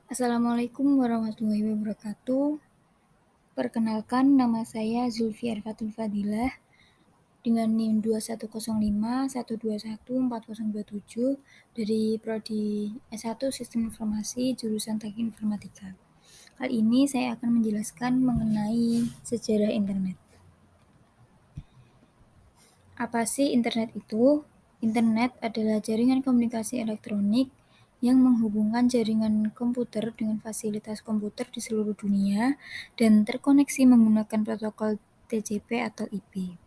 Assalamualaikum warahmatullahi wabarakatuh. Perkenalkan, nama saya Zulfi Arfatul Fadilah dengan NIM 210512140027 dari Prodi S1 Sistem Informasi jurusan Teknik Informatika. Kali ini saya akan menjelaskan mengenai sejarah internet. Apa sih internet itu? Internet adalah jaringan komunikasi elektronik yang menghubungkan jaringan komputer dengan fasilitas komputer di seluruh dunia dan terkoneksi menggunakan protokol TCP atau IP.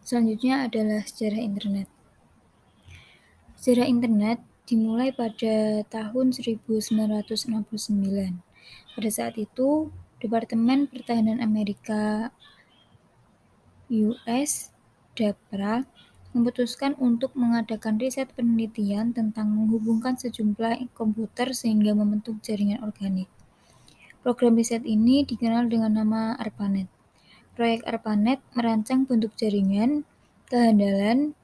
Selanjutnya adalah sejarah internet. Sejarah internet dimulai pada tahun 1969. Pada saat itu, Departemen Pertahanan Amerika US (DAPRA) memutuskan untuk mengadakan riset penelitian tentang menghubungkan sejumlah komputer sehingga membentuk jaringan organik. Program riset ini dikenal dengan nama ARPANET. Proyek ARPANET merancang bentuk jaringan, kehandalan,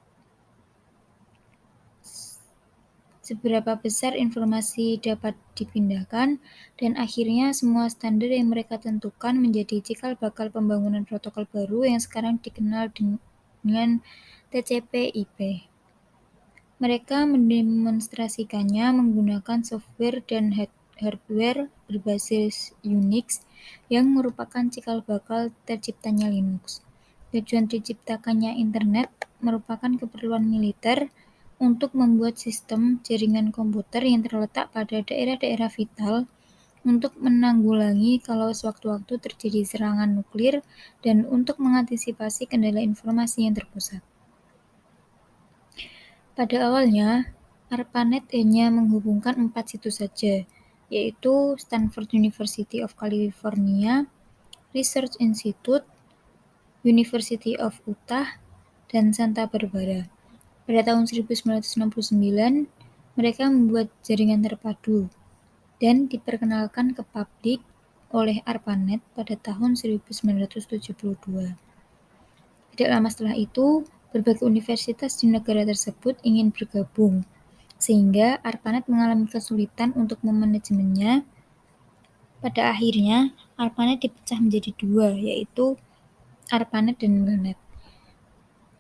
seberapa besar informasi dapat dipindahkan, dan akhirnya semua standar yang mereka tentukan menjadi cikal bakal pembangunan protokol baru yang sekarang dikenal dengan TCP/IP. Mereka mendemonstrasikannya menggunakan software dan hardware berbasis Unix yang merupakan cikal bakal terciptanya Linux. Tujuan diciptakannya internet merupakan keperluan militer untuk membuat sistem jaringan komputer yang terletak pada daerah-daerah vital untuk menanggulangi kalau sewaktu-waktu terjadi serangan nuklir dan untuk mengantisipasi kendala informasi yang terpusat. Pada awalnya, ARPANET hanya menghubungkan 4 situs saja, yaitu Stanford University of California Research Institute, University of Utah, dan Santa Barbara. Pada tahun 1969, mereka membuat jaringan terpadu dan diperkenalkan ke publik oleh ARPANET pada tahun 1972. Tidak lama setelah itu, berbagai universitas di negara tersebut ingin bergabung, sehingga ARPANET mengalami kesulitan untuk memanajemennya. Pada akhirnya, ARPANET dipecah menjadi dua, yaitu ARPANET dan MILNET.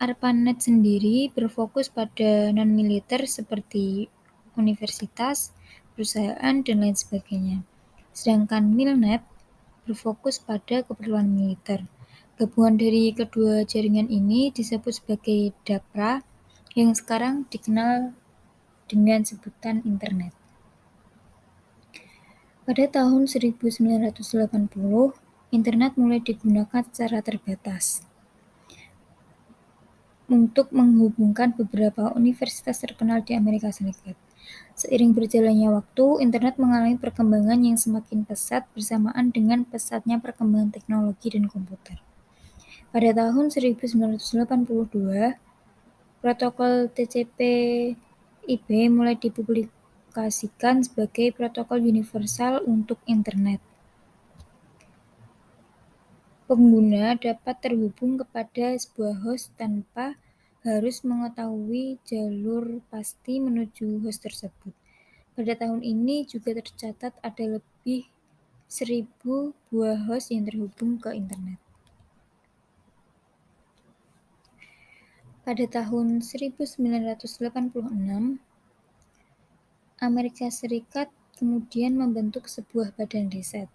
ARPANET sendiri berfokus pada non-militer seperti universitas, perusahaan, dan lain sebagainya. Sedangkan MILNET berfokus pada keperluan militer. Gabungan dari kedua jaringan ini disebut sebagai DAPRA yang sekarang dikenal dengan sebutan internet. Pada tahun 1980, internet mulai digunakan secara terbatas untuk menghubungkan beberapa universitas terkenal di Amerika Serikat. Seiring berjalannya waktu, internet mengalami perkembangan yang semakin pesat bersamaan dengan pesatnya perkembangan teknologi dan komputer. Pada tahun 1982, protokol TCP/IP mulai dipublikasikan sebagai protokol universal untuk internet. Pengguna dapat terhubung kepada sebuah host tanpa harus mengetahui jalur pasti menuju host tersebut. Pada tahun ini juga tercatat ada lebih 1.000 buah host yang terhubung ke internet. Pada tahun 1986, Amerika Serikat kemudian membentuk sebuah badan riset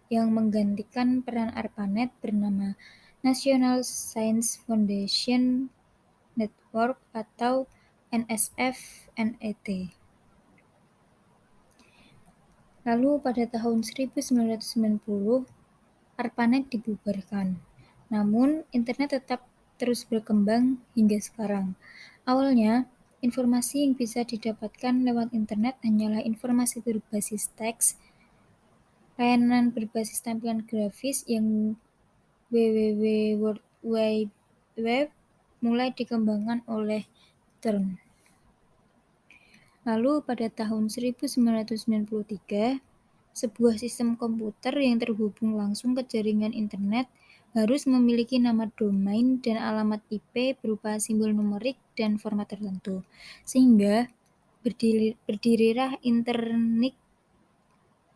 yang menggantikan peran ARPANET bernama National Science Foundation Network atau NSF-NET. Lalu pada tahun 1990, ARPANET dibubarkan. Namun, internet tetap terus berkembang hingga sekarang. Awalnya, informasi yang bisa didapatkan lewat internet hanyalah informasi berbasis teks, layanan berbasis tampilan grafis yang www World Wide Web mulai dikembangkan oleh CERN. Lalu pada tahun 1993, sebuah sistem komputer yang terhubung langsung ke jaringan internet harus memiliki nama domain dan alamat IP berupa simbol numerik dan format tertentu, sehingga Berdirilah Internik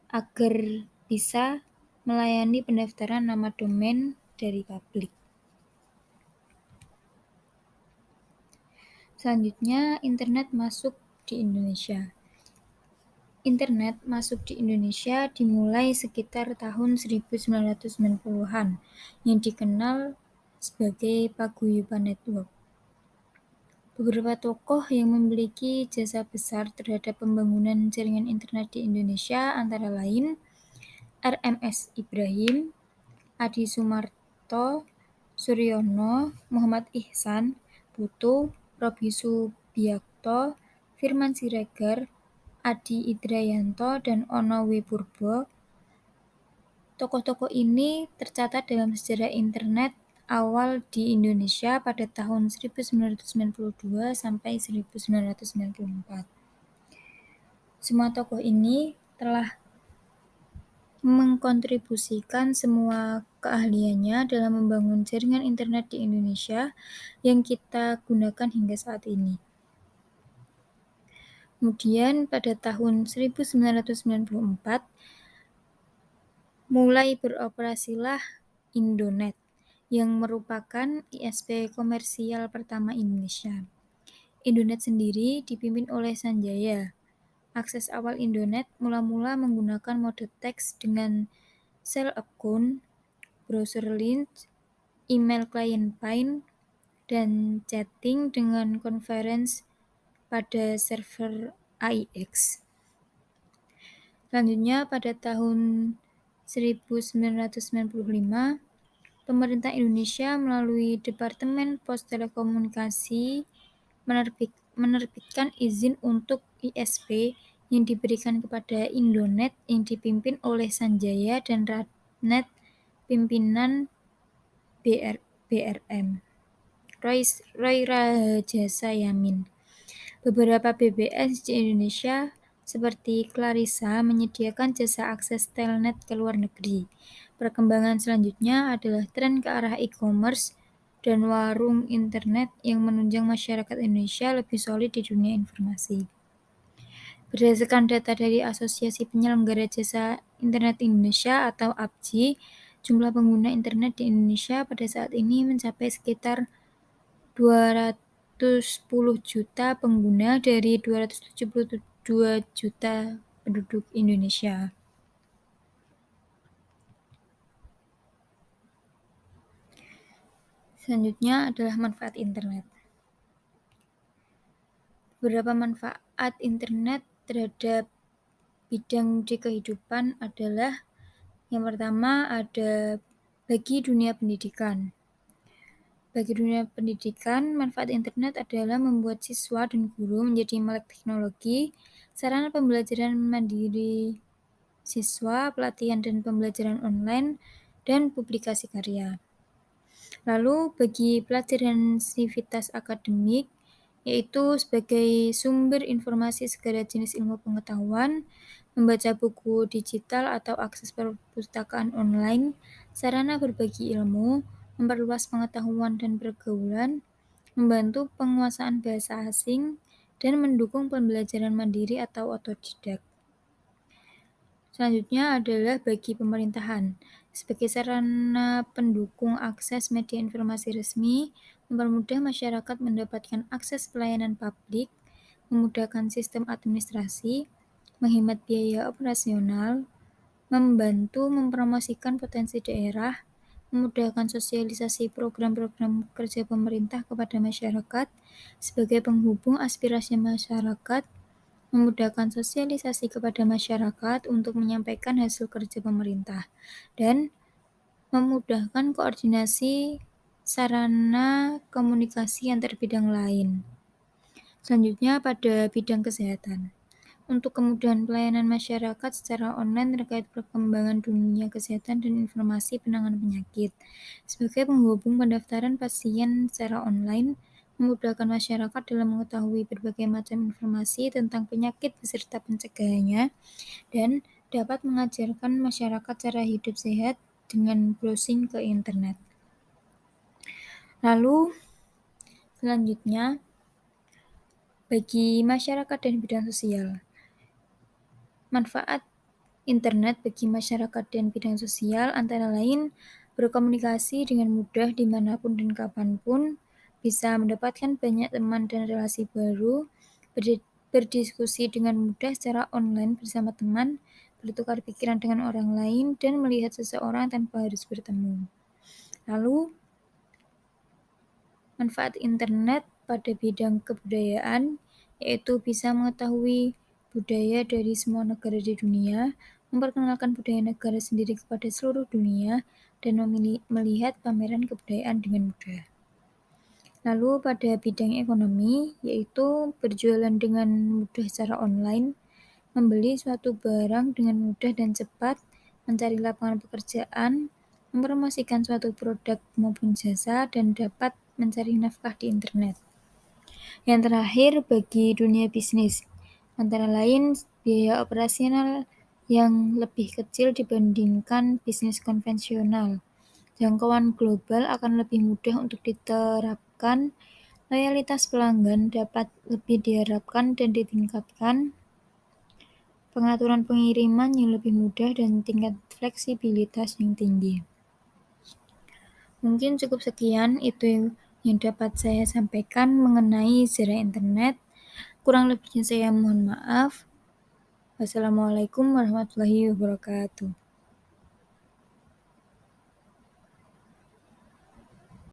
agar bisa melayani pendaftaran nama domain dari publik. Selanjutnya, internet masuk di Indonesia. Internet masuk di Indonesia dimulai sekitar tahun 1990-an yang dikenal sebagai Paguyuban Network. Beberapa tokoh yang memiliki jasa besar terhadap pembangunan jaringan internet di Indonesia antara lain RMS Ibrahim, Adi Sumarto, Suryono, Muhammad Ihsan, Putu, Roby Subiakto, Firman Siregar, Adi Idrayanto, dan Ono W. Purbo. Tokoh-tokoh ini tercatat dalam sejarah internet awal di Indonesia pada tahun 1992 sampai 1994. Semua tokoh ini telah mengkontribusikan semua keahliannya dalam membangun jaringan internet di Indonesia yang kita gunakan hingga saat ini. Kemudian pada tahun 1994 mulai beroperasilah Indonet yang merupakan ISP komersial pertama Indonesia. Indonet sendiri dipimpin oleh Sanjaya. Akses awal Indonet mula-mula menggunakan mode teks dengan shell account, browser link, email client Pine, dan chatting dengan conference pada server AIX. Selanjutnya pada tahun 1995, pemerintah Indonesia melalui Departemen Pos Telekomunikasi menerbitkan izin untuk ISP yang diberikan kepada Indonet yang dipimpin oleh Sanjaya dan Radnet pimpinan BRM, Roy Rahajasa Yamin. Beberapa BBS di Indonesia seperti Clarissa menyediakan jasa akses telnet ke luar negeri. Perkembangan selanjutnya adalah tren ke arah e-commerce dan warung internet yang menunjang masyarakat Indonesia lebih solid di dunia informasi. Berdasarkan data dari Asosiasi Penyelenggara Jasa Internet Indonesia atau APJI, jumlah pengguna internet di Indonesia pada saat ini mencapai sekitar 210 juta pengguna dari 272 juta penduduk Indonesia. Selanjutnya adalah manfaat internet. Beberapa manfaat internet terhadap bidang di kehidupan adalah yang pertama ada bagi dunia pendidikan. Bagi dunia pendidikan, manfaat internet adalah membuat siswa dan guru menjadi melek teknologi, sarana pembelajaran mandiri siswa, pelatihan dan pembelajaran online, dan publikasi karya. Lalu bagi pelajaran sivitas akademik, yaitu sebagai sumber informasi segala jenis ilmu pengetahuan, membaca buku digital atau akses perpustakaan online, sarana berbagi ilmu, memperluas pengetahuan dan pergaulan, membantu penguasaan bahasa asing, dan mendukung pembelajaran mandiri atau otodidak. Selanjutnya adalah bagi pemerintahan, sebagai sarana pendukung akses media informasi resmi, mempermudah masyarakat mendapatkan akses pelayanan publik, memudahkan sistem administrasi, menghemat biaya operasional, membantu mempromosikan potensi daerah, memudahkan sosialisasi program-program kerja pemerintah kepada masyarakat sebagai penghubung aspirasi masyarakat, memudahkan sosialisasi kepada masyarakat untuk menyampaikan hasil kerja pemerintah, dan memudahkan koordinasi sarana komunikasi antar bidang lain. Selanjutnya pada bidang kesehatan. Untuk kemudahan pelayanan masyarakat secara online terkait perkembangan dunia kesehatan dan informasi penanganan penyakit. Sebagai penghubung pendaftaran pasien secara online, memudahkan masyarakat dalam mengetahui berbagai macam informasi tentang penyakit beserta pencegahannya, dan dapat mengajarkan masyarakat cara hidup sehat dengan browsing ke internet. Lalu, selanjutnya, Bagi masyarakat dan bidang sosial, manfaat internet bagi masyarakat dan bidang sosial antara lain berkomunikasi dengan mudah dimanapun dan kapanpun, bisa mendapatkan banyak teman dan relasi baru, berdiskusi dengan mudah secara online bersama teman, bertukar pikiran dengan orang lain, dan melihat seseorang tanpa harus bertemu. Lalu, manfaat internet pada bidang kebudayaan, yaitu bisa mengetahui budaya dari semua negara di dunia, memperkenalkan budaya negara sendiri kepada seluruh dunia, dan melihat pameran kebudayaan dengan mudah. Lalu pada bidang ekonomi, yaitu berjualan dengan mudah secara online, membeli suatu barang dengan mudah dan cepat, mencari lapangan pekerjaan, mempromosikan suatu produk maupun jasa, dan dapat mencari nafkah di internet. Yang terakhir, bagi dunia bisnis, antara lain biaya operasional yang lebih kecil dibandingkan bisnis konvensional. Jangkauan global akan lebih mudah untuk diterapkan, loyalitas pelanggan dapat lebih diharapkan dan ditingkatkan, pengaturan pengiriman yang lebih mudah, dan tingkat fleksibilitas yang tinggi. Mungkin cukup sekian itu yang dapat saya sampaikan mengenai sejarah internet. Kurang lebihnya saya mohon maaf. Wassalamualaikum warahmatullahi wabarakatuh.